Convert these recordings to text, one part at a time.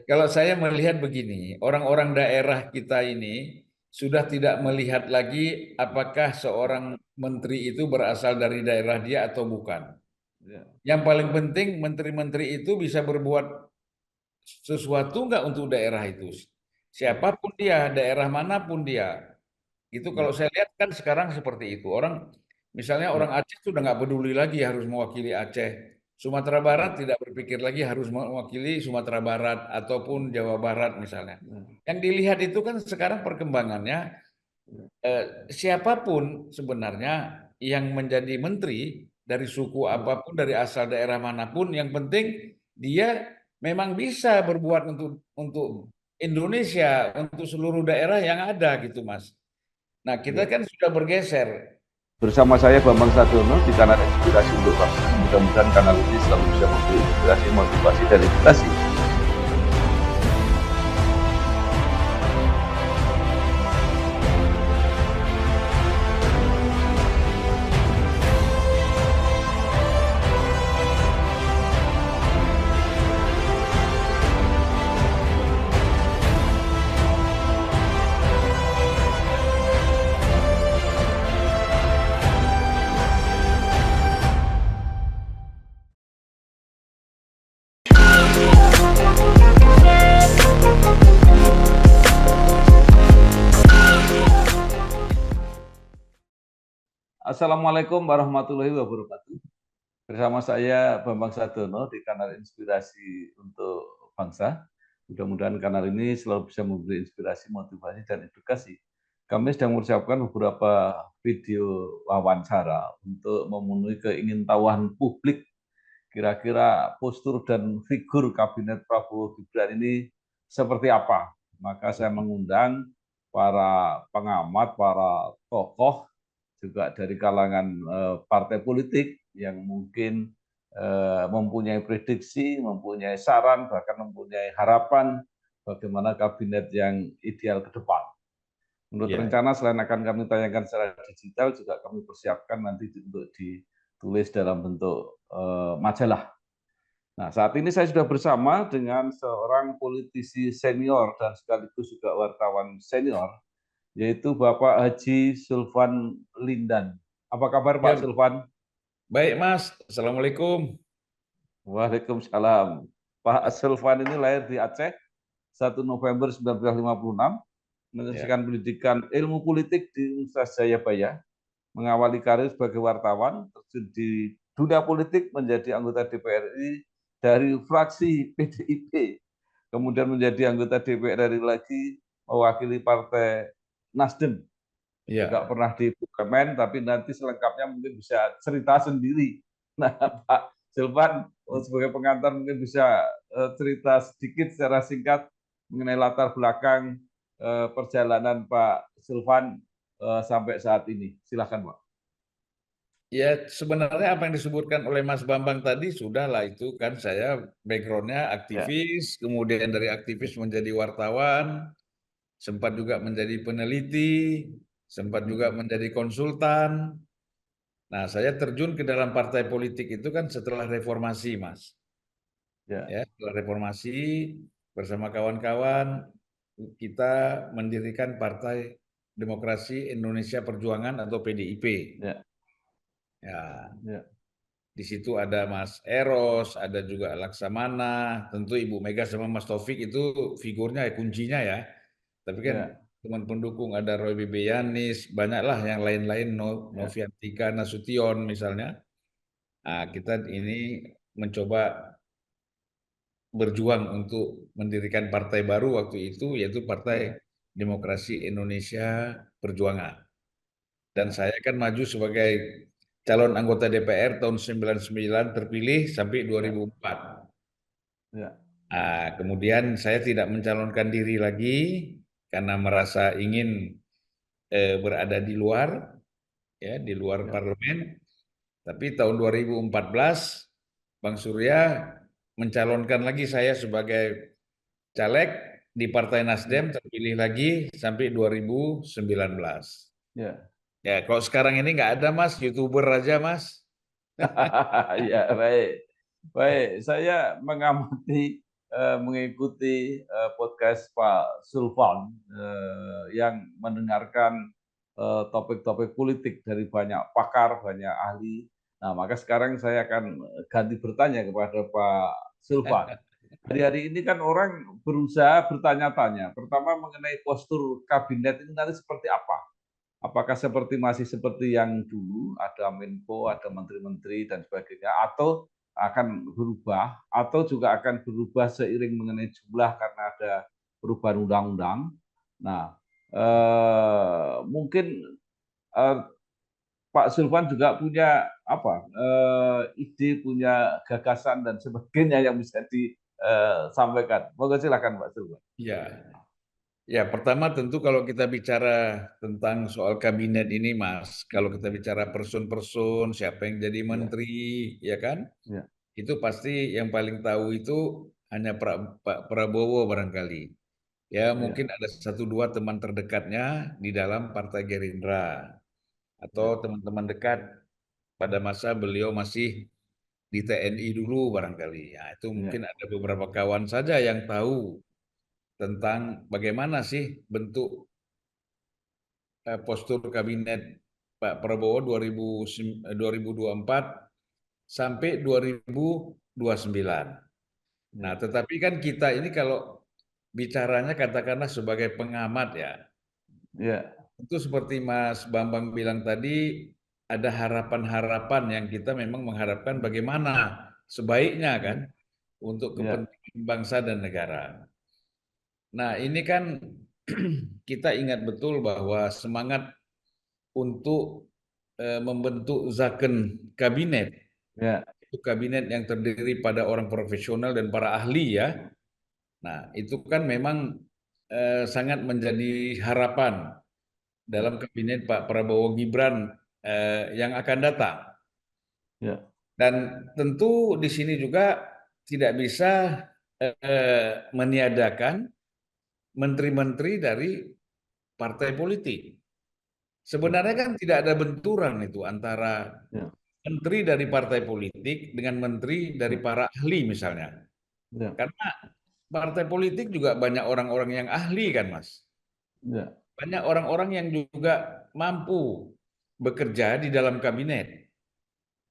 Kalau saya melihat begini, orang-orang daerah kita ini sudah tidak melihat lagi apakah seorang menteri itu berasal dari daerah dia atau bukan. Ya, Yang paling penting menteri-menteri itu bisa berbuat sesuatu nggak untuk daerah itu. ya, Siapapun dia, daerah manapun dia. Itu kalau ya, saya lihat kan sekarang seperti itu. Misalnya ya, orang Aceh sudah nggak peduli lagi harus mewakili Aceh. Sumatera Barat ya, tidak berpikir lagi harus mewakili Sumatera Barat ataupun Jawa Barat misalnya. ya, Yang dilihat itu kan sekarang perkembangannya ya, siapapun sebenarnya yang menjadi menteri dari suku ya, apapun, dari asal daerah manapun, yang penting dia memang bisa berbuat untuk ya, Indonesia, untuk seluruh daerah yang ada gitu, Mas. Nah, kita ya. kan sudah bergeser. Bersama saya Bambang Sadiono di kanal Inspirasi untuk Bangsa. Mudah-mudahan kanal ini selalu bisa memberi inspirasi, motivasi, dan edukasi. Assalamualaikum warahmatullahi wabarakatuh. Bersama saya Bambang Sadiono di kanal Inspirasi untuk Bangsa. Mudah-mudahan kanal ini selalu bisa memberi inspirasi, motivasi, dan edukasi. Kami sedang mempersiapkan beberapa video wawancara untuk memenuhi keingintahuan publik. Kira-kira postur dan figur Kabinet Prabowo Gibran ini seperti apa? Maka saya mengundang para pengamat, para tokoh, juga dari kalangan partai politik yang mungkin mempunyai prediksi, mempunyai saran, bahkan mempunyai harapan bagaimana kabinet yang ideal ke depan. Menurut Ya. rencana, selain akan kami tayangkan secara digital, juga kami persiapkan nanti untuk ditulis dalam bentuk majalah. Nah, saat ini saya sudah bersama dengan seorang politisi senior dan sekaligus juga wartawan senior, yaitu Bapak Haji Sulvan Lindan. Apa kabar Pak Ya, Sulvan? baik Mas. Assalamualaikum. Waalaikumsalam. Pak Sulvan ini lahir di Aceh 1 November 1956, Ya. menyelesaikan pendidikan ilmu politik di Universitas Jayabaya, mengawali karir sebagai wartawan, terjun di dunia politik menjadi anggota DPR RI dari fraksi PDIP, kemudian menjadi anggota DPR RI lagi mewakili Partai Nasdem, juga Ya. pernah di Parlemen, tapi nanti selengkapnya mungkin bisa cerita sendiri. Nah, Pak Silvan, sebagai pengantar mungkin bisa cerita sedikit secara singkat mengenai latar belakang perjalanan Pak Silvan sampai saat ini. Silakan, Pak. Ya, sebenarnya apa yang disebutkan oleh Mas Bambang tadi sudahlah, itu kan saya backgroundnya Ya, aktivis, kemudian dari aktivis menjadi wartawan, sempat juga menjadi peneliti, sempat juga menjadi konsultan. Nah, saya terjun ke dalam partai politik itu kan setelah reformasi, Mas. ya, Ya, setelah reformasi bersama kawan-kawan kita mendirikan Partai Demokrasi Indonesia Perjuangan atau PDIP. ya, Ya, ya, di situ ada Mas Eros, ada juga Laksamana, tentu Ibu Mega sama Mas Taufik itu figurnya ya, kuncinya ya. Tapi kan ya, teman pendukung ada Roy Bibi Yanis, banyaklah yang lain-lain, ya, Noviantika Nasution misalnya. Nah, kita ini mencoba berjuang untuk mendirikan partai baru waktu itu, yaitu Partai ya, Demokrasi Indonesia Perjuangan. Dan ya, saya kan maju sebagai calon anggota DPR tahun 99, terpilih sampai ya, 2004. ya, Nah, kemudian saya tidak mencalonkan diri lagi karena merasa ingin berada di luar, ya, di luar ya, parlemen. Tapi tahun 2014 Bang Surya mencalonkan lagi saya sebagai caleg di Partai ya, Nasdem, terpilih lagi sampai 2019. ya. Ya, kalau sekarang ini nggak ada Mas, YouTuber aja Mas. Ya, baik. Baik, saya mengamati mengikuti podcast Pak Sulfan yang mendengarkan topik-topik politik dari banyak pakar, banyak ahli. Nah, maka sekarang saya akan ganti bertanya kepada Pak Sulfan. Hari-hari ini kan orang berusaha bertanya-tanya, pertama mengenai postur kabinet ini nanti seperti apa? Apakah masih seperti yang dulu, ada Menko, ada menteri-menteri dan sebagainya, atau akan berubah, atau juga akan berubah seiring mengenai jumlah karena ada perubahan undang-undang. Nah, mungkin eh, Pak Sulfan juga punya apa ide, punya gagasan dan sebagainya yang bisa disampaikan. Monggo silakan Pak Sulfan. Ya, ya, pertama tentu kalau kita bicara tentang soal kabinet ini, Mas, kalau kita bicara person-person, siapa yang jadi Ya, menteri, ya kan? ya, Itu pasti yang paling tahu itu hanya Pak Prabowo barangkali. Ya, ya, mungkin ada satu dua teman terdekatnya di dalam Partai Gerindra atau ya, teman-teman dekat pada masa beliau masih di TNI dulu barangkali. Ya, itu mungkin ya, ada beberapa kawan saja yang tahu tentang bagaimana sih bentuk postur kabinet Pak Prabowo 2024 sampai 2029. Nah, ya, tetapi kan kita ini kalau bicaranya katakanlah sebagai pengamat ya, ya, itu seperti Mas Bambang bilang tadi, ada harapan-harapan yang kita memang mengharapkan bagaimana sebaiknya kan ya, untuk ya, kepentingan bangsa dan negara. Nah, ini kan kita ingat betul bahwa semangat untuk membentuk zakon kabinet, ya, itu kabinet yang terdiri pada orang profesional dan para ahli ya. Nah, itu kan memang sangat menjadi harapan ya, dalam kabinet Pak Prabowo Gibran yang akan datang. ya, Dan tentu di sini juga tidak bisa meniadakan menteri-menteri dari partai politik. ya, Sebenarnya kan tidak ada benturan itu antara ya, menteri dari partai politik dengan menteri dari ya, para ahli misalnya. ya, Karena partai politik juga banyak orang-orang yang ahli kan, Mas. ya, Banyak orang-orang yang juga mampu bekerja di dalam kabinet.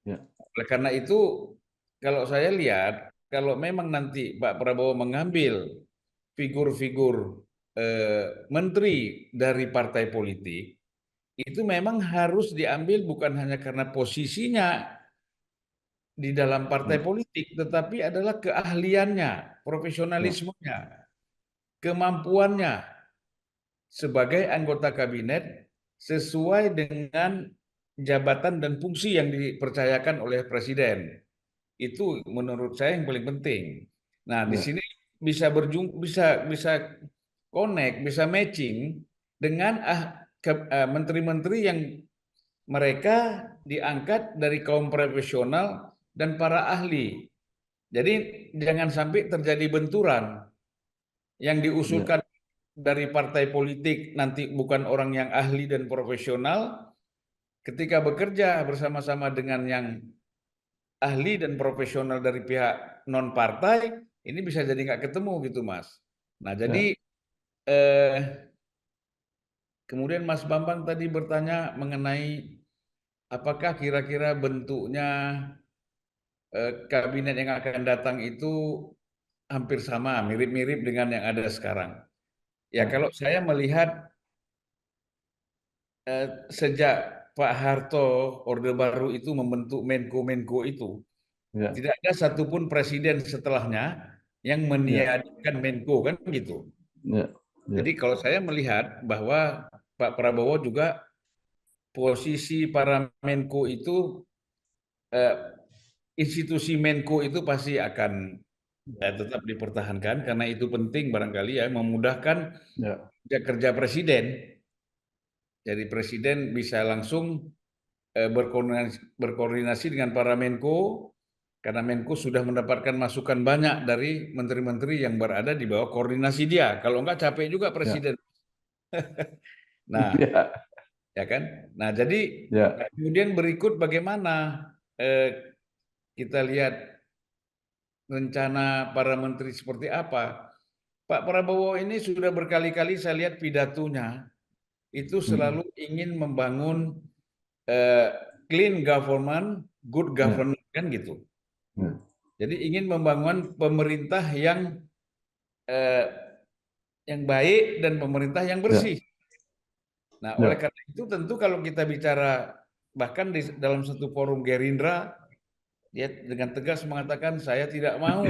ya, Oleh karena itu, kalau saya lihat, kalau memang nanti Pak Prabowo mengambil figur-figur menteri dari partai politik, itu memang harus diambil bukan hanya karena posisinya di dalam partai ya, politik, tetapi adalah keahliannya, ya, profesionalismenya, kemampuannya sebagai anggota kabinet sesuai dengan jabatan dan fungsi yang dipercayakan oleh presiden. Itu menurut saya yang paling penting. Nah, di ya, sini bisa bisa connect, bisa matching dengan menteri-menteri yang mereka diangkat dari kaum profesional dan para ahli. Jadi jangan sampai terjadi benturan yang ya, diusulkan dari partai politik nanti bukan orang yang ahli dan profesional, ketika bekerja bersama-sama dengan yang ahli dan profesional dari pihak non partai, ini bisa jadi nggak ketemu gitu, Mas. Nah, jadi ya, eh, kemudian Mas Bambang tadi bertanya mengenai apakah kira-kira bentuknya kabinet yang akan datang itu hampir sama, mirip-mirip dengan yang ada sekarang. Ya, ya, kalau saya melihat sejak Pak Harto Orde Baru itu membentuk Menko-Menko itu, ya, tidak ada satupun presiden setelahnya yang ya, meniadakan Menko kan gitu. ya, Jadi ya, kalau saya melihat bahwa Pak Prabowo juga posisi para Menko itu eh, institusi Menko itu pasti akan tetap dipertahankan karena itu penting barangkali ya memudahkan ya, kerja kerja presiden. Jadi presiden bisa langsung berkoordinasi dengan para Menko karena Menko sudah mendapatkan masukan banyak dari menteri-menteri yang berada di bawah koordinasi dia. Kalau enggak capek juga ya, presiden. Nah, ya, ya kan? Nah, jadi ya, kemudian berikut bagaimana eh, kita lihat rencana para menteri seperti apa. Pak Prabowo ini sudah berkali-kali saya lihat pidatonya, itu selalu ingin membangun eh, clean government, good governance, kan gitu. Jadi ingin membangun pemerintah eh, yang baik dan pemerintah yang bersih. Nah, oleh karena itu tentu kalau kita bicara bahkan di dalam satu forum Gerindra, dia dengan tegas mengatakan saya tidak mau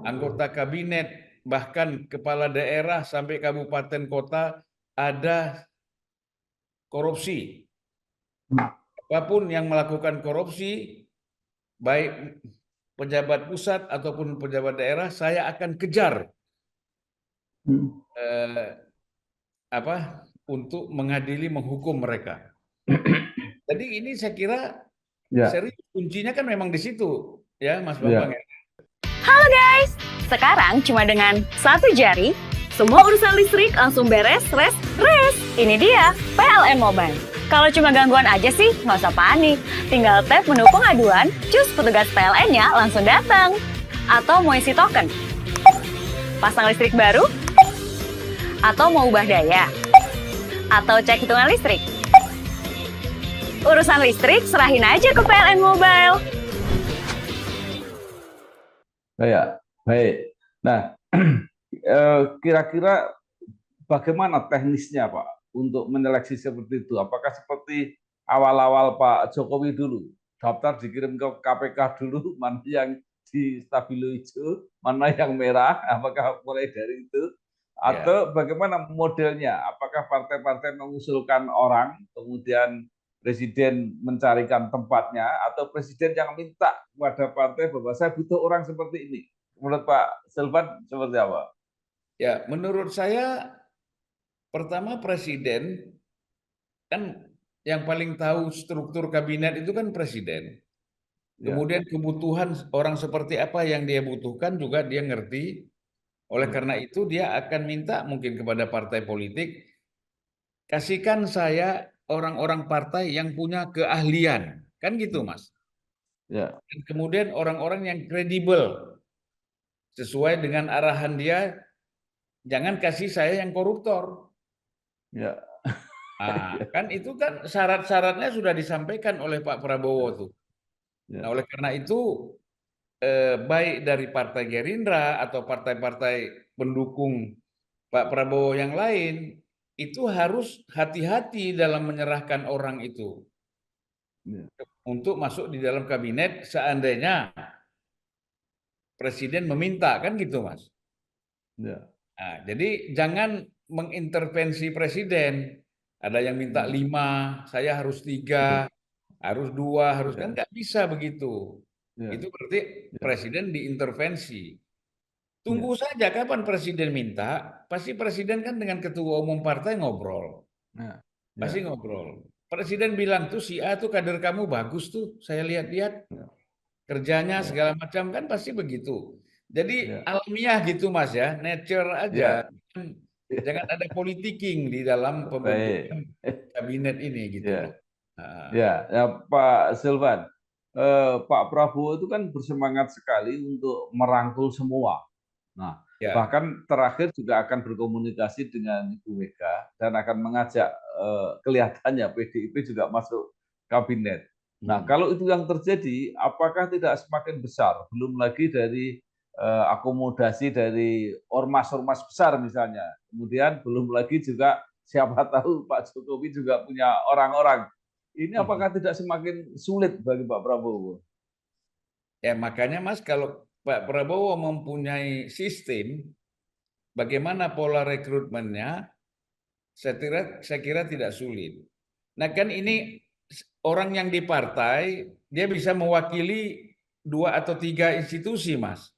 anggota kabinet bahkan kepala daerah sampai kabupaten kota ada korupsi. Apapun yang melakukan korupsi, baik pejabat pusat ataupun pejabat daerah, saya akan kejar untuk mengadili, menghukum mereka. Jadi ini saya kira serius, kuncinya kan memang di situ, ya Mas Bambang. Halo guys, sekarang cuma dengan satu jari, semua urusan listrik langsung beres, res. Ini dia PLN Mobile. Kalau cuma gangguan aja sih, nggak usah panik. Tinggal tap menu pengaduan, cus petugas PLN-nya langsung datang. Atau mau isi token, pasang listrik baru, atau mau ubah daya, atau cek hitungan listrik. Urusan listrik serahin aja ke PLN Mobile. Baik. Nah, kira-kira bagaimana teknisnya Pak untuk menyeleksi seperti itu? Apakah seperti awal-awal Pak Jokowi dulu, daftar dikirim ke KPK dulu, mana yang di stabilo hijau, mana yang merah, apakah mulai dari itu? Atau bagaimana modelnya? Apakah partai-partai mengusulkan orang, kemudian presiden mencarikan tempatnya, atau presiden yang minta kepada partai bahwa saya butuh orang seperti ini? Menurut Pak Silvan seperti apa? Ya, menurut saya pertama presiden kan yang paling tahu struktur kabinet itu kan presiden. Kemudian kebutuhan orang seperti apa yang dia butuhkan juga dia ngerti. Oleh karena itu dia akan minta mungkin kepada partai politik, kasihkan saya orang-orang partai yang punya keahlian. Kan gitu Mas. Dan kemudian orang-orang yang kredibel. Sesuai dengan arahan dia, jangan kasih saya yang koruptor. Kan itu kan syarat-syaratnya sudah disampaikan oleh Pak Prabowo tuh. Nah, oleh karena itu baik dari Partai Gerindra atau partai-partai pendukung Pak Prabowo yang lain itu harus hati-hati dalam menyerahkan orang itu untuk masuk di dalam kabinet seandainya presiden meminta, kan gitu Mas. Nah, jadi jangan mengintervensi presiden. Ada yang minta 5, saya harus 3, harus 2, harus kan nggak bisa begitu. Itu berarti presiden diintervensi. Tunggu saja kapan presiden minta, pasti presiden kan dengan ketua umum partai ngobrol. Pasti ngobrol. Presiden bilang tuh si A tuh kader kamu bagus tuh, saya lihat-lihat kerjanya segala macam, kan pasti begitu. Jadi alamiah gitu Mas ya, nature aja. Jangan ada politiking di dalam pembentukan kabinet ini gitu loh. Ya, Pak Silvan, Pak Prabowo itu kan bersemangat sekali untuk merangkul semua. Nah, bahkan terakhir juga akan berkomunikasi dengan Ibu Mega dan akan mengajak kelihatannya PDIP juga masuk kabinet. Nah, kalau itu yang terjadi, apakah tidak semakin besar? Belum lagi dari akomodasi dari ormas-ormas besar misalnya. Kemudian belum lagi juga siapa tahu Pak Jokowi juga punya orang-orang. Ini apakah tidak semakin sulit bagi Pak Prabowo? Ya makanya Mas, kalau Pak Prabowo mempunyai sistem bagaimana pola rekrutmennya, saya kira tidak sulit. Nah kan ini orang yang di partai dia bisa mewakili 2 atau 3 institusi Mas.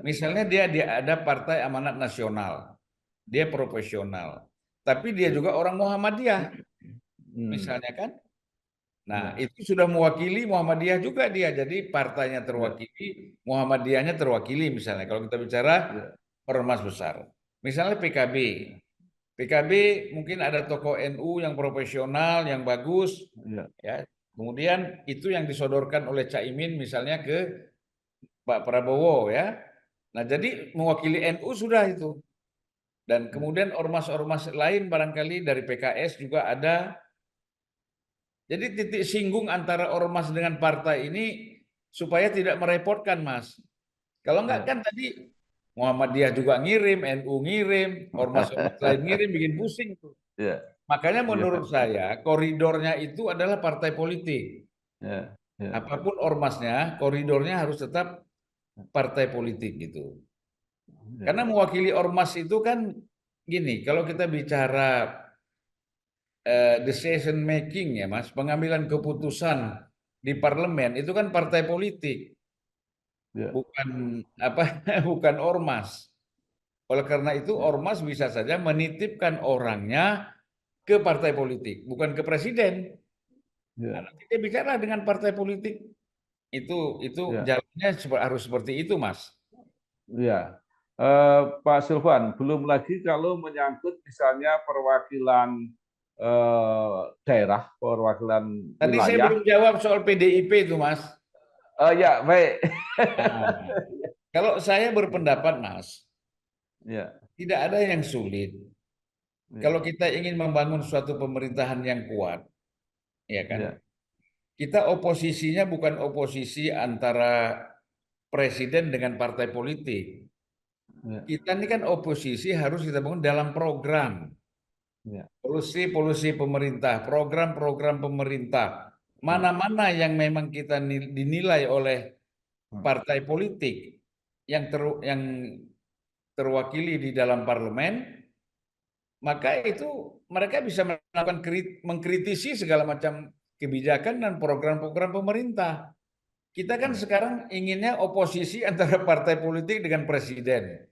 Misalnya dia ada Partai Amanat Nasional, dia profesional, tapi dia juga orang Muhammadiyah, misalnya kan. Nah, itu sudah mewakili Muhammadiyah juga dia. Jadi partainya terwakili, Muhammadiyahnya terwakili misalnya. Kalau kita bicara ormas besar. Misalnya PKB. PKB mungkin ada tokoh NU yang profesional, yang bagus. Ya. Kemudian itu yang disodorkan oleh Caimin misalnya ke Pak Prabowo ya. Nah, jadi mewakili NU sudah itu. Dan kemudian ormas-ormas lain barangkali dari PKS juga ada. Jadi titik singgung antara ormas dengan partai ini supaya tidak merepotkan, Mas. Kalau enggak kan tadi Muhammadiyah juga ngirim, NU ngirim, ormas-ormas lain ngirim, bikin pusing tuh. Ya, Makanya ya, menurut saya koridornya itu adalah partai politik. ya, ya, Apapun ormasnya, koridornya harus tetap partai politik gitu. ya, Karena mewakili ormas itu kan gini, kalau kita bicara decision making ya Mas, pengambilan keputusan di parlemen itu kan partai politik, ya, bukan apa, bukan ormas. Oleh karena itu ya, ormas bisa saja menitipkan orangnya ke partai politik, bukan ke presiden. Nah, ya, nanti dia bicara dengan partai politik. Itu ya, jalannya harus seperti itu, Mas. ya. Pak Silvan, belum lagi kalau menyangkut misalnya perwakilan daerah, perwakilan Tadi saya wilayah. belum jawab soal PDIP itu, Mas. Ya, baik. Nah, kalau saya berpendapat, Mas, Ya, tidak ada yang sulit. ya, Kalau kita ingin membangun suatu pemerintahan yang kuat, ya kan? ya, Kita oposisinya bukan oposisi antara presiden dengan partai politik. ya, Kita ini kan oposisi harus kita bangun dalam program. ya, Polusi-polusi pemerintah, program-program pemerintah, ya, mana-mana yang memang kita dinilai oleh partai politik yang terwakili di dalam parlemen, maka itu mereka bisa melakukan mengkritisi segala macam kebijakan dan program-program pemerintah. Kita kan sekarang inginnya oposisi antara partai politik dengan presiden.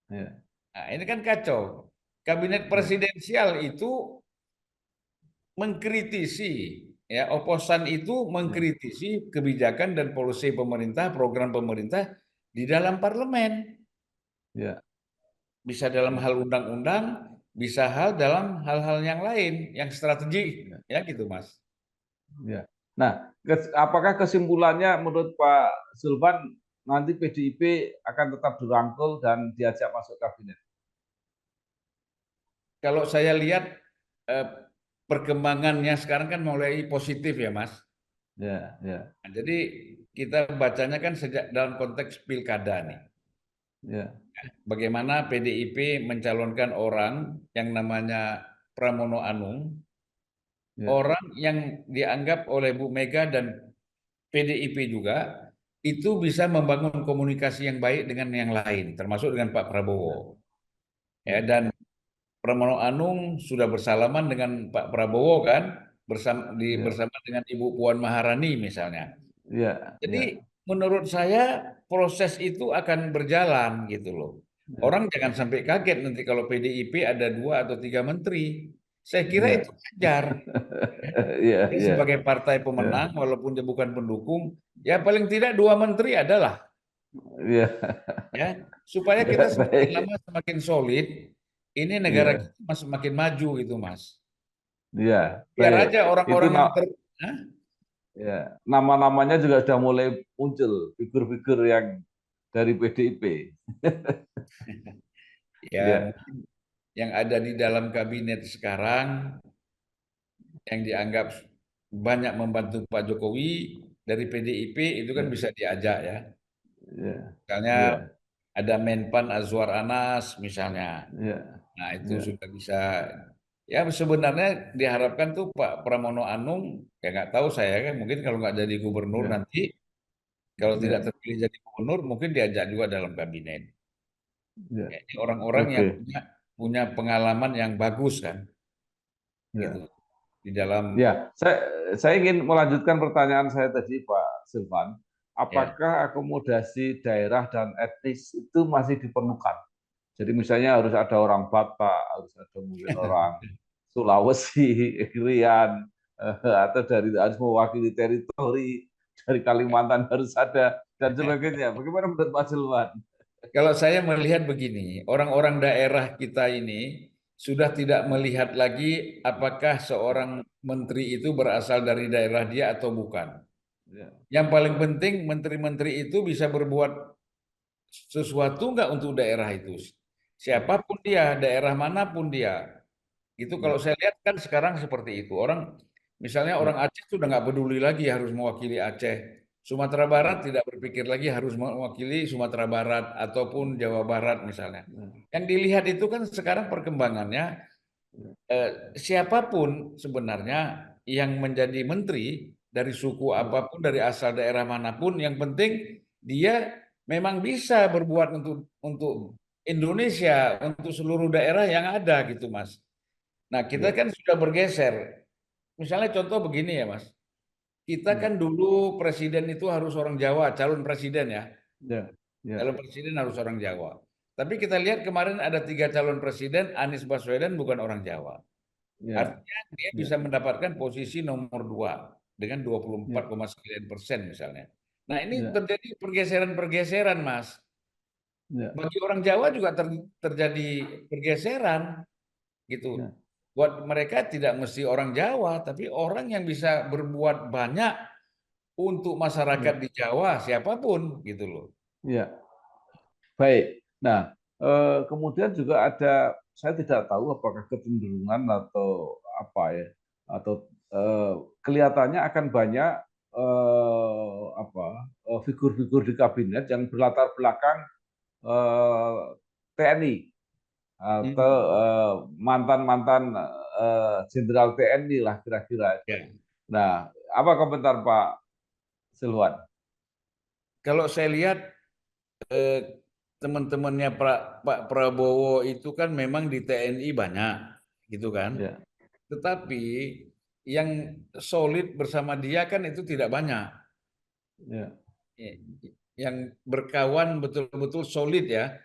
ya, Nah, ini kan kacau. Kabinet presidensial itu mengkritisi, ya, oposan itu mengkritisi kebijakan dan polisi pemerintah, program pemerintah di dalam parlemen. ya, Bisa dalam hal undang-undang, bisa dalam hal-hal yang lain, yang strategik, ya gitu, Mas. ya. Nah, apakah kesimpulannya menurut Pak Silvan nanti PDIP akan tetap dirangkul dan diajak masuk kabinet? Kalau saya lihat perkembangannya sekarang kan mulai positif ya, Mas. Ya, ya, Nah, jadi kita bacanya kan sejak dalam konteks pilkada nih. ya, Bagaimana PDIP mencalonkan orang yang namanya Pramono Anung, ya, orang yang dianggap oleh Bu Mega dan PDIP juga itu bisa membangun komunikasi yang baik dengan yang lain, termasuk dengan Pak Prabowo. Ya, dan Pramono Anung sudah bersalaman dengan Pak Prabowo kan, ya, bersama dengan Ibu Puan Maharani misalnya. ya, ya, Jadi menurut saya proses itu akan berjalan gitu loh. ya, Orang jangan sampai kaget nanti kalau PDIP ada 2 atau 3 menteri. Saya kira ya, itu wajar. ya, Dia ya, sebagai partai ya, pemenang, walaupun dia bukan pendukung, ya paling tidak 2 menteri adalah, ya, ya, supaya kita ya, semakin baik, lama semakin solid. Ini negara ya, kita semakin maju gitu, Mas. ya, Biar baik. aja Itu orang-orang yang Hah? ya, nama-namanya juga sudah mulai muncul figur-figur yang dari PDIP. Ya, Ya, mungkin yang ada di dalam kabinet sekarang yang dianggap banyak membantu Pak Jokowi dari PDIP itu kan ya, bisa diajak ya. ya, Misalnya ya, ada Menpan Azwar Anas misalnya. ya, Nah, itu ya, sudah bisa. Ya sebenarnya diharapkan tuh Pak Pramono Anung, ya nggak tahu saya kan, mungkin kalau nggak jadi gubernur ya, nanti, kalau tidak ya, terpilih jadi gubernur, mungkin diajak juga dalam kabinet. ya. Ya, ini orang-orang yang Oke, punya pengalaman yang bagus kan, gitu ya. di dalam. Ya, saya ingin melanjutkan pertanyaan saya tadi, Pak Silvan. Ya. Apakah akomodasi daerah dan etnis itu masih diperlukan? Jadi misalnya harus ada orang Batak, harus ada mungkin orang Sulawesi, Rian, atau harus mewakili teritori dari Kalimantan harus ada dan sebagainya. Bagaimana menurut Pak Silvan? Kalau saya melihat begini, orang-orang daerah kita ini sudah tidak melihat lagi apakah seorang menteri itu berasal dari daerah dia atau bukan. Ya. Yang paling penting menteri-menteri itu bisa berbuat sesuatu nggak untuk daerah itu. Siapapun dia, daerah manapun dia. Itu kalau Ya. saya lihat kan sekarang seperti itu. Misalnya Ya. orang Aceh sudah nggak peduli lagi harus mewakili Aceh. Sumatera Barat Ya. tidak berpikir lagi harus mewakili Sumatera Barat ataupun Jawa Barat misalnya. Ya. Yang dilihat itu kan sekarang perkembangannya siapapun sebenarnya yang menjadi menteri dari suku apapun, dari asal daerah manapun, yang penting dia memang bisa berbuat untuk Indonesia, untuk seluruh daerah yang ada gitu, Mas. Nah, kita Ya. kan sudah bergeser. Misalnya contoh begini ya, Mas. Kita Ya. kan dulu presiden itu harus orang Jawa, calon presiden ya. Ya. Ya. Calon presiden harus orang Jawa. Tapi kita lihat kemarin ada 3 calon presiden, Anies Baswedan bukan orang Jawa. Ya. Artinya dia Ya. bisa mendapatkan posisi nomor 2 dengan Ya. 24,9% misalnya. Nah, ini Ya. terjadi pergeseran-pergeseran, Mas. Ya. Bagi orang Jawa juga terjadi pergeseran gitu. Ya. Buat mereka tidak mesti orang Jawa, tapi orang yang bisa berbuat banyak untuk masyarakat Ya. di Jawa, siapapun gitu loh. Ya. Baik. Nah, kemudian juga ada, saya tidak tahu apakah kecenderungan atau apa ya, atau kelihatannya akan banyak figur-figur di kabinet yang berlatar belakang TNI atau Hmm. mantan-mantan jenderal TNI lah kira-kira. Ya. Nah, apa komentar Pak Silwan? Kalau saya lihat teman-temannya Pak Prabowo itu kan memang di TNI banyak, gitu kan. Ya. Tetapi yang solid bersama dia kan itu tidak banyak. Ya. Yang berkawan betul-betul solid ya,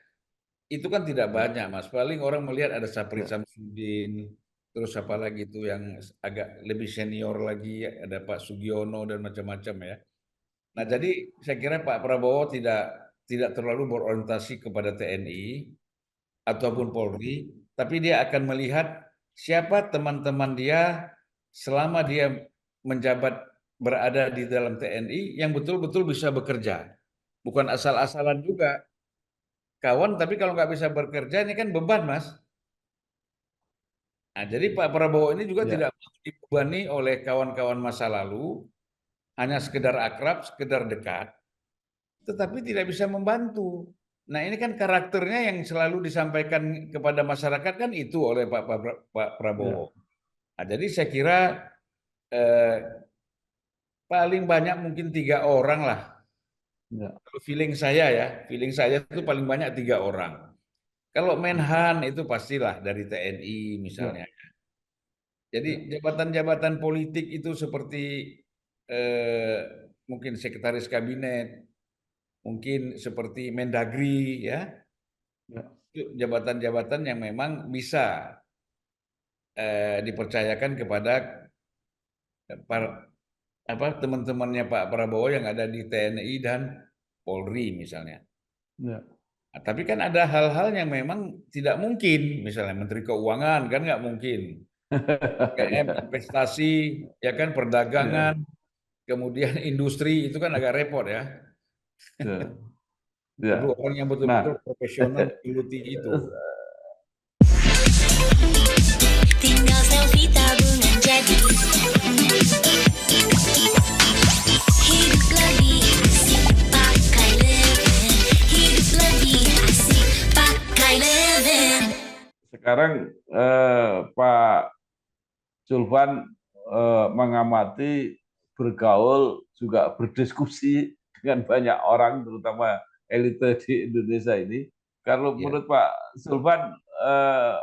itu kan tidak Ya. banyak, Mas. Paling orang melihat ada Sapri Ya. Samsudin, terus apa lagi itu yang agak lebih senior lagi, ada Pak Sugiono dan macam-macam ya. Nah, Ya. jadi saya kira Pak Prabowo tidak terlalu berorientasi kepada TNI ataupun Polri, tapi dia akan melihat siapa teman-teman dia selama dia menjabat berada di dalam TNI yang betul-betul bisa bekerja. Bukan asal-asalan juga kawan, tapi kalau nggak bisa bekerja ini kan beban, Mas. Nah, jadi Pak Prabowo ini juga Ya. tidak mau dibebani oleh kawan-kawan masa lalu, hanya sekedar akrab, sekedar dekat, tetapi tidak bisa membantu. Nah, ini kan karakternya yang selalu disampaikan kepada masyarakat kan itu oleh Pak Prabowo. Ya. Nah, jadi saya kira eh, paling banyak mungkin 3 orang lah. Ya. Kalau feeling saya itu paling banyak 3 orang. Kalau Menhan itu pastilah dari TNI Ya. misalnya. Jadi Ya. jabatan-jabatan politik itu seperti eh, mungkin sekretaris kabinet, mungkin seperti Mendagri ya, Ya. itu jabatan-jabatan yang memang bisa dipercayakan kepada teman-temannya Pak Prabowo yang ada di TNI dan Polri misalnya. Ya. Nah, tapi kan ada hal-hal yang memang tidak mungkin, misalnya Menteri Keuangan kan nggak mungkin, investasi, ya kan Ya. perdagangan, kemudian industri itu kan agak repot ya. Ya. Perlu Ya. orang yang betul-betul Nah, profesional menggeluti itu. Tinggal selfie tabungan jadi. Hidup lebih asik pakai Leven. Hidup lebih asik pakai Leven. sekarang Pak Julvan mengamati, bergaul, juga berdiskusi dengan banyak orang, terutama elite di Indonesia ini. Kalau Ya. menurut Pak Julvan,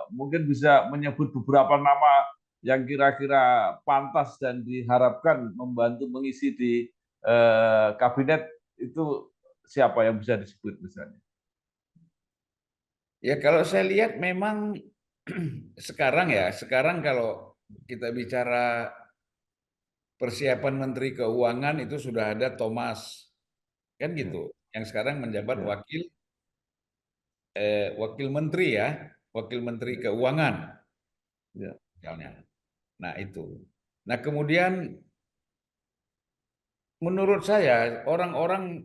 mungkin bisa menyebut beberapa nama yang kira-kira pantas dan diharapkan membantu mengisi di kabinet itu, siapa yang bisa disebut misalnya? Ya kalau saya lihat memang sekarang kalau kita bicara persiapan Menteri Keuangan itu sudah ada Thomas, kan Ya. gitu, yang sekarang menjabat Ya. wakil menteri ya, wakil menteri Keuangan Ya. misalnya. Nah itu. Nah kemudian menurut saya orang-orang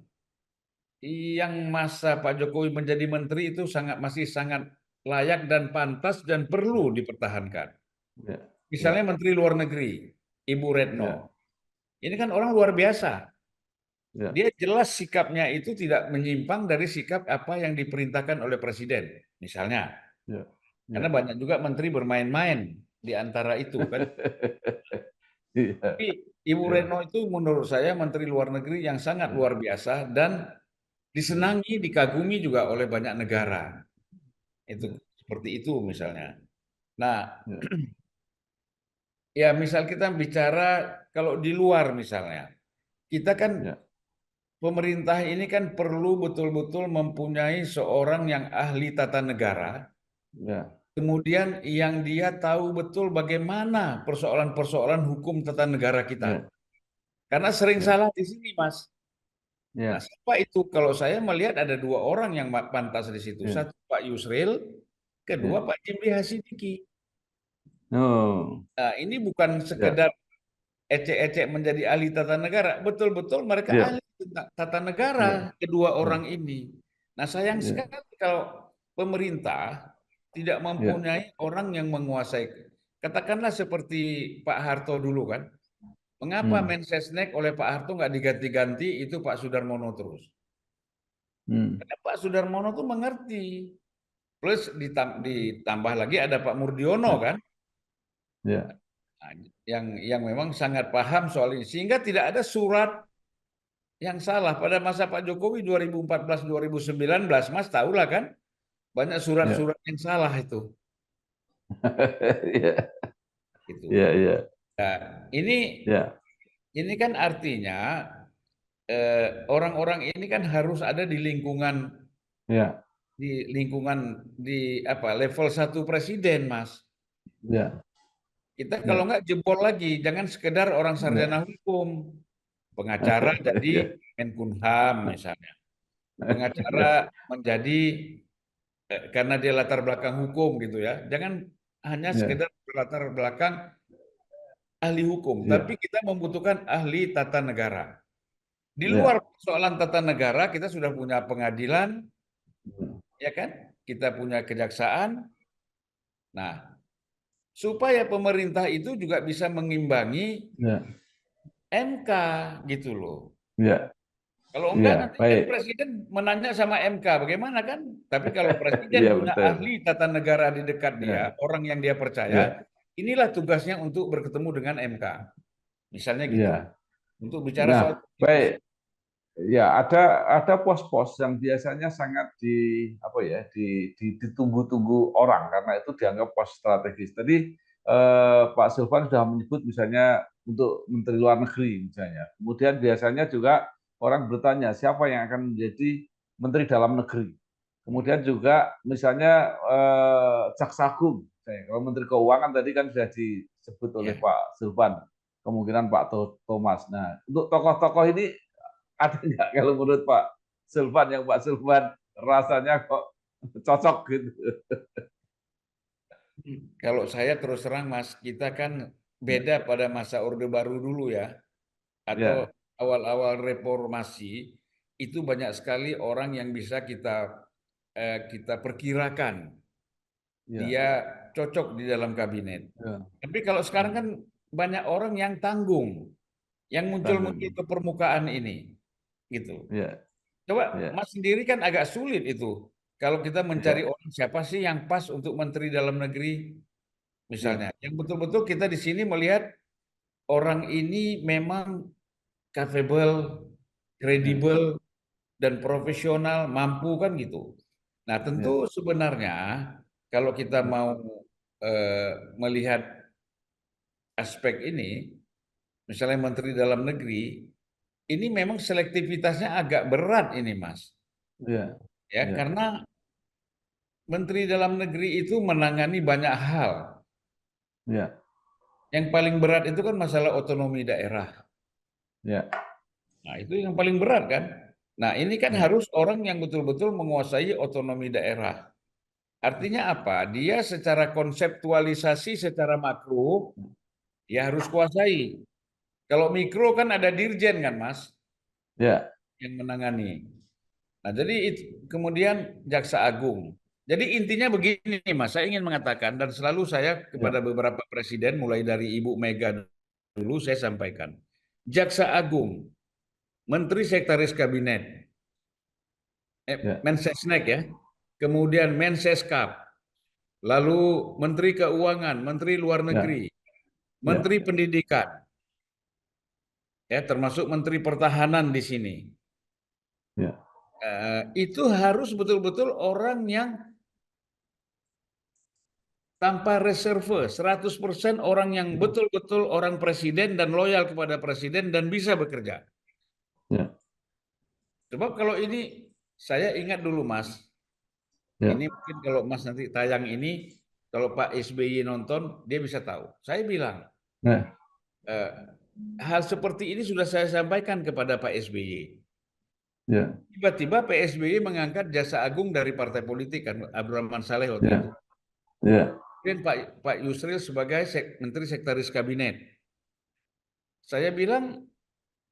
yang masa Pak Jokowi menjadi menteri itu masih sangat layak dan pantas dan perlu dipertahankan. Ya, Misalnya Menteri Luar Negeri, Ibu Retno. ya, Ini kan orang luar biasa. ya, Dia jelas sikapnya itu tidak menyimpang dari sikap apa yang diperintahkan oleh Presiden, misalnya. ya, Karena ya. banyak juga menteri bermain-main di antara itu kan. Iya, Tapi Ibu ya, Retno itu menurut saya Menteri Luar Negeri yang sangat luar biasa dan disenangi, dikagumi juga oleh banyak negara. Itu seperti itu misalnya. Nah, ya, ya misal kita bicara kalau di luar misalnya, kita kan ya, pemerintah ini kan perlu betul-betul mempunyai seorang yang ahli tata negara, ya, kemudian yang dia tahu betul bagaimana persoalan-persoalan hukum tata negara kita. ya, Karena sering ya, salah di sini, Mas. Nah, ya, siapa itu? Kalau saya melihat ada dua orang yang pantas di situ. ya, Satu Pak Yusril, kedua ya. Pak Jimli Hasidiki. Oh, Nah, ini bukan ya, sekedar ecek-ecek menjadi ahli tata negara. Betul-betul mereka ya, ahli tata negara, ya, kedua ya, orang ini. Nah, sayang ya, sekali kalau pemerintah tidak ya, mempunyai orang yang menguasai. Katakanlah seperti Pak Harto dulu kan. Mengapa hmm, Mensesnek oleh Pak Harto nggak diganti-ganti itu Pak Sudarmono terus? hmm, Karena Pak Sudarmono tuh mengerti. Plus ditambah lagi ada Pak Murdiono ya, kan, ya, nah, yang memang sangat paham soal ini. Sehingga tidak ada surat yang salah pada masa Pak Jokowi 2014-2019, Mas tahulah kan, banyak ya, surat-surat yang salah itu. ya, Gitu. ya, ya, Nah, ini ya, ini kan artinya orang-orang ini kan harus ada di lingkungan ya, di apa level 1 presiden, Mas. ya, Kita kalau ya, nggak jebol lagi, jangan sekedar orang sarjana ya, hukum, pengacara jadi ya, Menkumham misalnya, pengacara ya, menjadi karena dia latar belakang hukum gitu ya, jangan hanya ya, sekedar latar belakang ahli hukum, tapi ya, kita membutuhkan ahli tata negara. Di luar ya, persoalan tata negara, kita sudah punya pengadilan, ya kan? Kita punya kejaksaan. Nah, supaya pemerintah itu juga bisa mengimbangi ya, MK gitu loh. ya, Kalau enggak ya, nanti kan baik. presiden menanya sama MK bagaimana kan? Tapi kalau presiden Iya, punya betul. ahli tata negara di dekat dia, Ya, orang yang dia percaya, ya, inilah tugasnya untuk bertemu dengan MK. Misalnya gitu. ya. Untuk bicara soal Nah, konstitusi. baik. Ya, ada pos-pos yang biasanya sangat apa ya, ditunggu-tunggu orang karena itu dianggap pos strategis. Tadi Pak Sulvan sudah menyebut misalnya untuk Menteri Luar Negeri misalnya. Kemudian biasanya juga orang bertanya siapa yang akan menjadi Menteri Dalam Negeri. Kemudian juga misalnya Jaksa Agung. Kalau Menteri Keuangan tadi kan sudah disebut oleh Ya. Pak Sulvan. Kemungkinan Pak Thomas. Nah, untuk tokoh-tokoh ini ada nggak kalau menurut Pak Sulvan, yang Pak Sulvan rasanya kok cocok gitu? Kalau saya terus terang Mas, kita kan beda pada masa Orde Baru dulu ya, atau Ya, awal-awal reformasi itu banyak sekali orang yang bisa kita perkirakan ya, dia cocok di dalam kabinet. ya, Tapi kalau sekarang kan banyak orang yang tanggung, yang muncul-muncul tanggung. ke permukaan ini, gitu. Ya, Coba ya, Mas sendiri kan agak sulit itu. Kalau kita mencari ya, orang siapa sih yang pas untuk Menteri Dalam Negeri, ya, misalnya. Yang betul-betul kita di sini melihat orang ini memang capable, ya, kredibel, dan profesional, mampu kan gitu. Nah ya, tentu sebenarnya kalau kita ya, mau melihat aspek ini, misalnya Menteri Dalam Negeri, ini memang selektivitasnya agak berat ini, Mas. ya, Ya, ya, karena Menteri Dalam Negeri itu menangani banyak hal. ya, Yang paling berat itu kan masalah otonomi daerah. ya, Nah, itu yang paling berat kan. Nah, ini kan ya, harus orang yang betul-betul menguasai otonomi daerah. Artinya apa? Dia secara konseptualisasi, secara makro, ya harus kuasai. Kalau mikro kan ada dirjen kan, Mas, Ya, yang menangani. Nah, jadi kemudian Jaksa Agung. Jadi intinya begini, Mas, saya ingin mengatakan dan selalu saya ya, kepada beberapa presiden, mulai dari Ibu Mega dulu saya sampaikan, Jaksa Agung, Menteri Sekretaris Kabinet, ya, Mensesnek ya, kemudian Menseskap, lalu Menteri Keuangan, Menteri Luar ya, Negeri, ya, Menteri Pendidikan, ya termasuk Menteri Pertahanan di sini. ya, Itu harus betul-betul orang yang tanpa reserve, 100% orang yang betul-betul orang presiden dan loyal kepada presiden dan bisa bekerja. ya, Sebab kalau ini, saya ingat dulu Mas, ya, ini mungkin kalau Mas nanti tayang ini, kalau Pak SBY nonton, dia bisa tahu. Saya bilang, ya, eh, hal seperti ini sudah saya sampaikan kepada Pak SBY. ya, Tiba-tiba Pak SBY mengangkat Jaksa Agung dari partai politik kan, Abdurrahman Saleh waktu itu. ya, ya, Kemudian Pak Yusril sebagai Menteri Sekretaris Kabinet. Saya bilang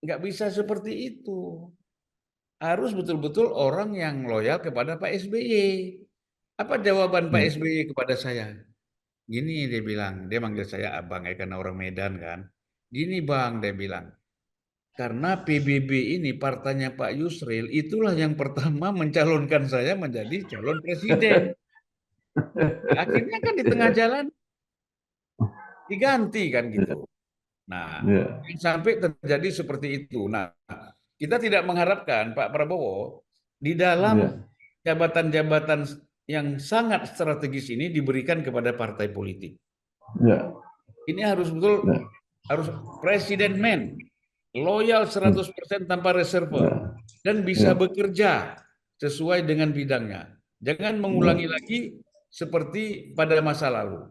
nggak bisa seperti itu. Harus betul-betul orang yang loyal kepada Pak SBY. Apa jawaban Pak ya, SBY kepada saya? Gini dia bilang, dia manggil saya abang ya karena orang Medan kan. Gini bang, dia bilang, karena PBB ini partainya Pak Yusril itulah yang pertama mencalonkan saya menjadi calon presiden. Akhirnya kan di tengah jalan diganti kan gitu. Nah, ya, sampai terjadi seperti itu. Nah, kita tidak mengharapkan Pak Prabowo di dalam ya, jabatan-jabatan yang sangat strategis ini diberikan kepada partai politik. ya, Ini harus betul, ya, harus presiden man, loyal 100% tanpa reserve, dan bisa ya, bekerja sesuai dengan bidangnya. Jangan mengulangi lagi seperti pada masa lalu.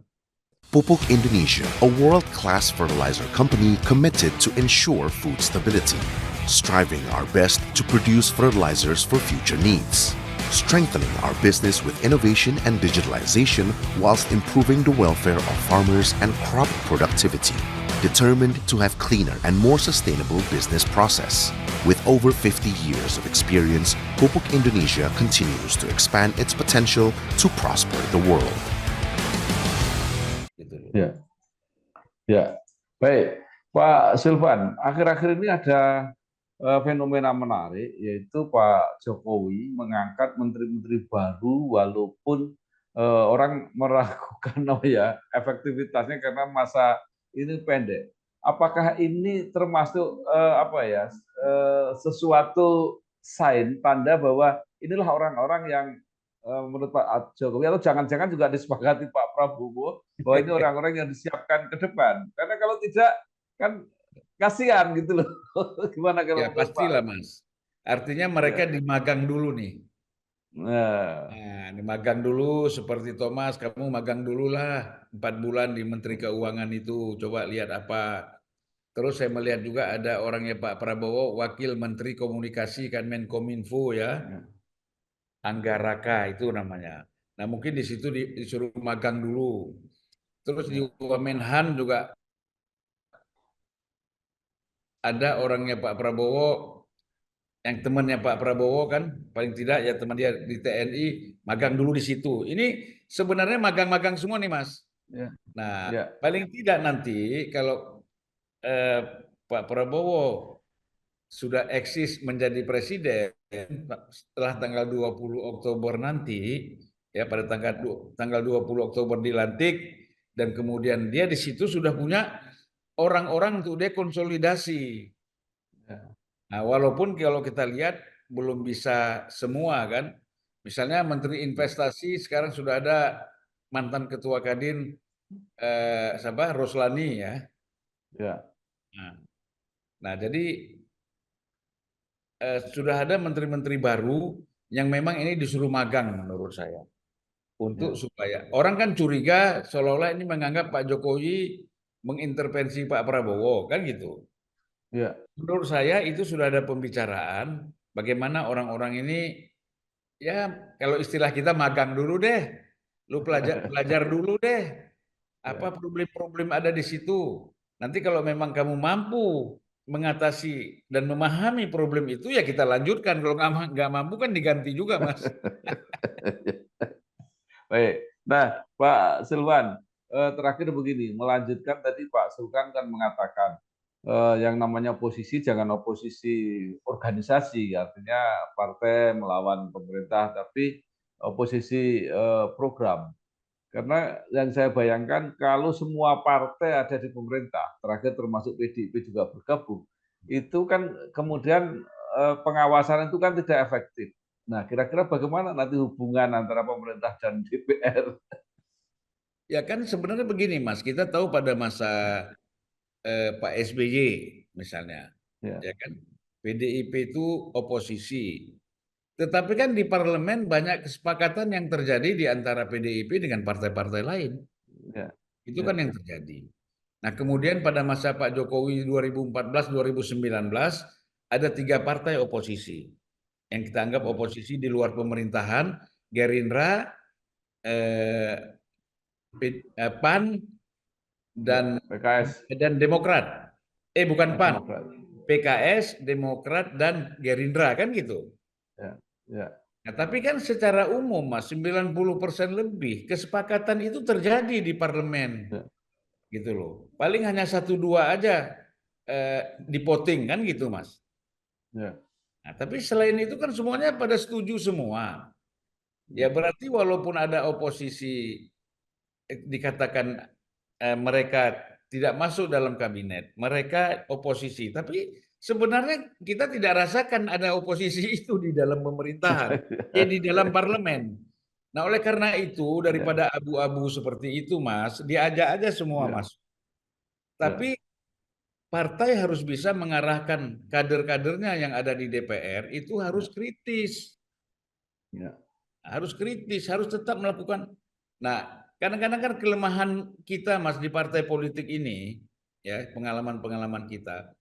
Pupuk Indonesia, a world-class fertilizer company committed to ensure food stability, striving our best to produce fertilizers for future needs, strengthening our business with innovation and digitalization whilst improving the welfare of farmers and crop productivity, determined to have cleaner and more sustainable business process. With over 50 years of experience, Pupuk Indonesia continues to expand its potential to prosper the world. ya, ya. Baik, Pak Silvan, akhir-akhir ini ada fenomena menarik, yaitu Pak Jokowi mengangkat menteri-menteri baru walaupun orang meragukan efektivitasnya karena masa ini pendek. Apakah ini termasuk sesuatu sign tanda bahwa inilah orang-orang yang menurut Pak Jokowi, atau jangan-jangan juga disepakati Pak Prabowo bahwa ini orang-orang yang disiapkan ke depan? Karena kalau tidak kan kasihan gitu loh. Gimana kalau Ya menurut Pak? pastilah Mas. Artinya mereka dimagang dulu nih. Nah, Nah, dimagang dulu seperti Thomas, kamu magang dulu lah 4 bulan di Menteri Keuangan itu. Coba lihat apa. Terus saya melihat juga ada orangnya Pak Prabowo, Wakil Menteri Komunikasi kan Menkominfo ya, Anggaraka itu namanya. Nah mungkin di situ disuruh magang dulu. Terus di Wamenhan juga ada orangnya Pak Prabowo, yang temannya Pak Prabowo kan, paling tidak ya teman dia di TNI, magang dulu di situ. Ini sebenarnya magang-magang semua nih Mas. ya, Nah, ya, paling tidak nanti kalau Pak Prabowo sudah eksis menjadi presiden setelah tanggal 20 Oktober nanti, ya pada tanggal 20 Oktober dilantik, dan kemudian dia di situ sudah punya orang-orang untuk dia konsolidasi. ya, Nah, walaupun kalau kita lihat belum bisa semua kan, misalnya Menteri Investasi sekarang sudah ada mantan Ketua Kadin Roslani ya. ya, Nah, jadi sudah ada menteri-menteri baru yang memang ini disuruh magang menurut saya, untuk supaya orang kan curiga seolah-olah ini menganggap Pak Jokowi mengintervensi Pak Prabowo kan gitu. ya, Menurut saya itu sudah ada pembicaraan bagaimana orang-orang ini, ya kalau istilah kita magang dulu deh, lu belajar dulu deh, apa problem-problem ada di situ. Nanti kalau memang kamu mampu mengatasi dan memahami problem itu, ya kita lanjutkan. Kalau nggak mampu kan diganti juga, Mas. Baik. Nah, Pak Silvan, terakhir begini, melanjutkan tadi Pak Sulkan kan mengatakan yang namanya oposisi jangan oposisi organisasi, artinya partai melawan pemerintah, tapi oposisi program. Karena yang saya bayangkan kalau semua partai ada di pemerintah, terakhir termasuk PDIP juga bergabung, itu kan kemudian pengawasan itu kan tidak efektif. Nah, kira-kira bagaimana nanti hubungan antara pemerintah dan DPR? Ya kan sebenarnya begini, Mas, kita tahu pada masa Pak SBY misalnya, Ya, ya kan, PDIP itu oposisi. Tetapi kan di parlemen banyak kesepakatan yang terjadi di antara PDIP dengan partai-partai lain. ya, Itu ya, kan yang terjadi. Nah, kemudian pada masa Pak Jokowi 2014-2019 ada 3 partai oposisi yang kita anggap oposisi di luar pemerintahan, Gerindra, PAN, dan PKS, Demokrat. Bukan PAN, Demokrat. PKS, Demokrat, dan Gerindra kan gitu. Ya, ya, Nah, tapi kan secara umum, Mas, 90% lebih kesepakatan itu terjadi di parlemen, ya, gitu loh. Paling hanya 1-2 aja dipoting kan gitu, Mas. ya, Nah, tapi selain itu kan semuanya pada setuju semua. Ya berarti walaupun ada oposisi dikatakan mereka tidak masuk dalam kabinet, mereka oposisi, tapi sebenarnya kita tidak rasakan ada oposisi itu di dalam pemerintahan, di dalam parlemen. Nah, oleh karena itu daripada abu-abu seperti itu, Mas, diajak aja semua, ya, Mas. Tapi partai harus bisa mengarahkan kader-kadernya yang ada di DPR itu harus kritis. ya, Harus kritis, harus tetap melakukan. Nah, kadang-kadang kan kelemahan kita, Mas, di partai politik ini, ya, pengalaman-pengalaman kita,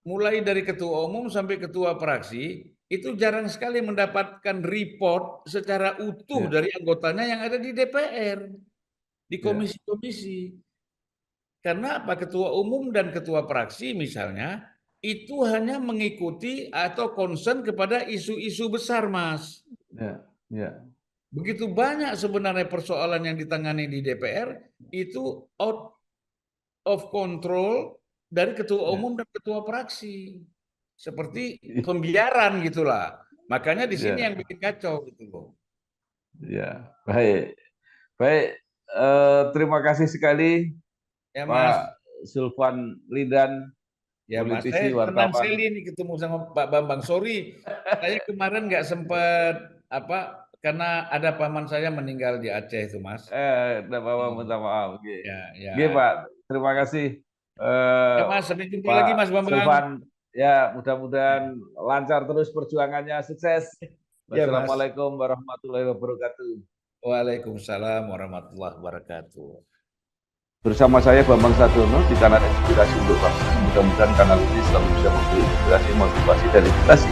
mulai dari ketua umum sampai ketua fraksi, itu jarang sekali mendapatkan report secara utuh ya, dari anggotanya yang ada di DPR, di ya, komisi-komisi. Karena apa? Ketua umum dan ketua fraksi misalnya, itu hanya mengikuti atau concern kepada isu-isu besar, Mas. ya, ya, Begitu banyak sebenarnya persoalan yang ditangani di DPR itu out of control dari ketua ya. umum dan ketua fraksi. Seperti pembiaran gitulah. Makanya di sini Ya, yang bikin kacau gitu loh. ya, baik, baik. Terima kasih sekali Ya, Mas. Pak Sulvan Lindan, Ya, Mas. politisi, Saya senang wartawan. sekali nih ketemu sama Pak Bambang. Sorry, saya kemarin nggak sempat karena ada paman saya meninggal di Aceh itu, Mas. Tidak apa-apa, minta maaf. Oke. Ya, ya. Oke, Pak. Terima kasih. Ya, Mas, sampai jumpa Pak lagi, Mas Bambang. Sulvan. Ya, mudah-mudahan lancar terus perjuangannya, sukses. Ya, Mas. Wassalamualaikum warahmatullahi wabarakatuh. Waalaikumsalam warahmatullahi wabarakatuh. Bersama saya Bambang Sadono di kanal Inspirasi untuk Bangsa. Mudah-mudahan kanal ini selalu bisa memberi inspirasi, motivasi, dan edukasi